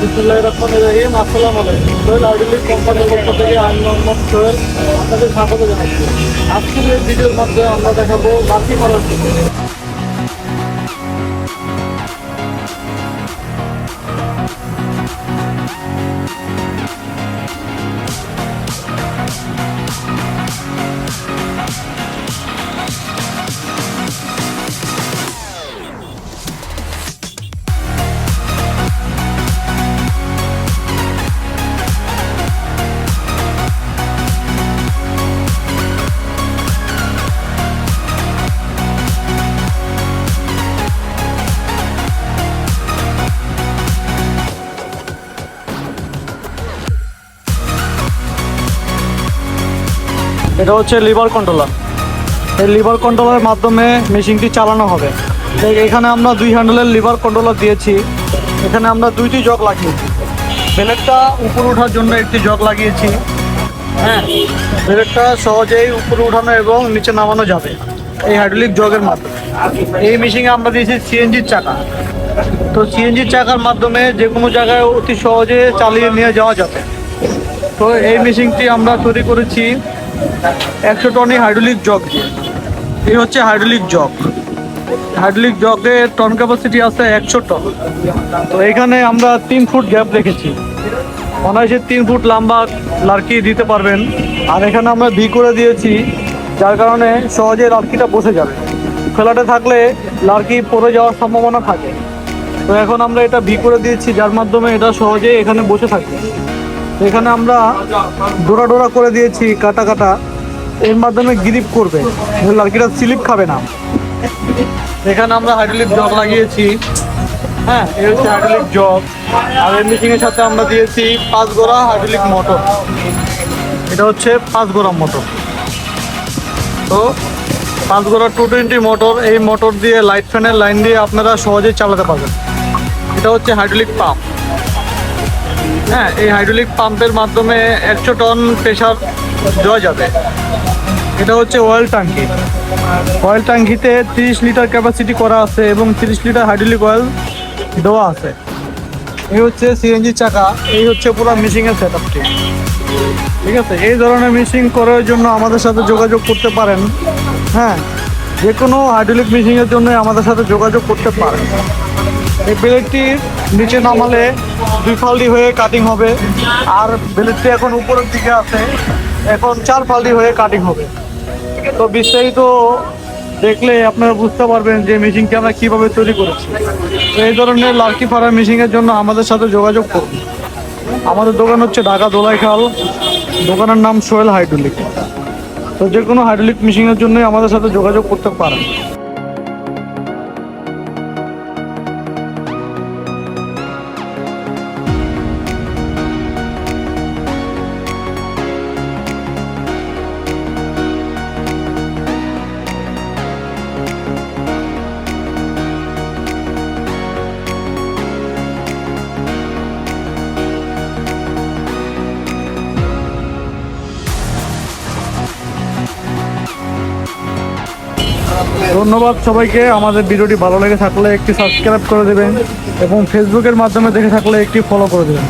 বিসমুল্লাহির রহমানির রহিম। আসসালামু আলাইকুম। সোহেল হাইড্রোলিক কোম্পানির পক্ষ থেকে আমি মোহাম্মদ সোহেল আপনাদের স্বাগত জানাচ্ছি। আজকের এই ভিডিওর মাধ্যমে আমরা দেখাবো লাঠি মারার ভিডিও। এটা হচ্ছে লিভার কন্ট্রোলার। এই লিভার কন্ট্রোলারের মাধ্যমে মেশিনটি চালানো হবে। এখানে আমরা 2 হ্যান্ডেলের লিভার কন্ট্রোলার দিয়েছি। এখানে আমরা 2টি জগ লাগিয়েছি। ব্লেডটা উপরে ওঠার জন্য একটি জগ লাগিয়েছি। হ্যাঁ, ব্লেডটা সহজেই উপরে উঠানো এবং নিচে নামানো যাবে এই হাইড্রোলিক জগের মাধ্যমে। এই মেশিনে আমরা দিয়েছি সিএনজির চাকা। তো সিএনজির চাকার মাধ্যমে যে কোনো জায়গায় অতি সহজে চালিয়ে নিয়ে যাওয়া যাবে। তো এই মেশিনটি আমরা তৈরি করেছি 100 টন হাইড্রোলিক জগ দিয়ে। এই হচ্ছে হাইড্রোলিক জগ। হাইড্রোলিক জগের টন ক্যাপাসিটি আছে 100 টন। তো এখানে আমরা 3 ফুট গ্যাপ রেখেছি। অনায়াসে 3 ফুট লম্বা লার্কি দিতে পারবেন। আর এখানে আমরা ভি করে দিয়েছি, যার কারণে সহজে লার্কিটা বসে যাবে। ফ্ল্যাটে থাকলে লার্কি পড়ে যাওয়ার সম্ভাবনা থাকে। তো এখন আমরা এটা ভি করে দিয়েছি, যার মাধ্যমে এটা সহজে এখানে বসে থাকবে। এখানে আমরা ডোরা ডোরা করে দিয়েছি, কাটা কাটা। এর মাধ্যমে গ্রিপ করবে, লার্কিটা স্লিপ খাবে না। এখানে আমরা হাইড্রোলিক জগ লাগিয়েছি। হ্যাঁ, এই হচ্ছে হাইড্রোলিক জগ। আর এই মেশিনের সাথে আমরা দিয়েছি 5 গোড়া হাইড্রোলিক মোটর। এটা হচ্ছে 5 গোড়া মোটর। তো 5 গোড়া 220 মোটর। এই মোটর দিয়ে লাইট ফ্যানের লাইন দিয়ে আপনারা সহজেই চালাতে পারবেন। এটা হচ্ছে হাইড্রোলিক পাম্প। হ্যাঁ, এই হাইড্রোলিক পাম্পের মাধ্যমে 100 টন প্রেশার দেওয়া যাবে। এটা হচ্ছে অয়েল ট্যাঙ্কি। অয়েল ট্যাঙ্কিতে 30 লিটার ক্যাপাসিটি করা আছে এবং 30 লিটার হাইড্রোলিক অয়েল দেওয়া আছে। এই হচ্ছে সিএনজি চাকা। এই হচ্ছে পুরো মেশিনের সেটআপটি। ঠিক আছে, এই ধরনের মেশিন করার জন্য আমাদের সাথে যোগাযোগ করতে পারেন। হ্যাঁ, যে কোনো হাইড্রোলিক মেশিনের জন্য আমাদের সাথে যোগাযোগ করতে পারেন। এই ব্লেডটি নিচে নামালে 2 ফাল্টি হয়ে কাটিং হবে। আর ব্লেডটি এখন উপরের দিকে আছে, এখন 4 ফাল্টি হয়ে কাটিং হবে। তো বিস্তারিত দেখলে আপনারা বুঝতে পারবেন যে মেশিনকে আমরা কীভাবে তৈরি করেছি। তো এই ধরনের লার্কি ফার্ম মেশিনের জন্য আমাদের সাথে যোগাযোগ করুন। আমাদের দোকান হচ্ছে ঢাকা দোলাইখাল। দোকানের নাম সোহেল হাইড্রোলিক। তো যে কোনো হাইড্রোলিক মেশিনের জন্যই আমাদের সাথে যোগাযোগ করতে পারেন। ধন্যবাদ সবাইকে। আমাদের ভিডিওটি ভালো লেগে থাকলে একটি সাবস্ক্রাইব করে দেবেন এবং ফেসবুকের মাধ্যমে দেখে থাকলে একটি ফলো করে দেবেন।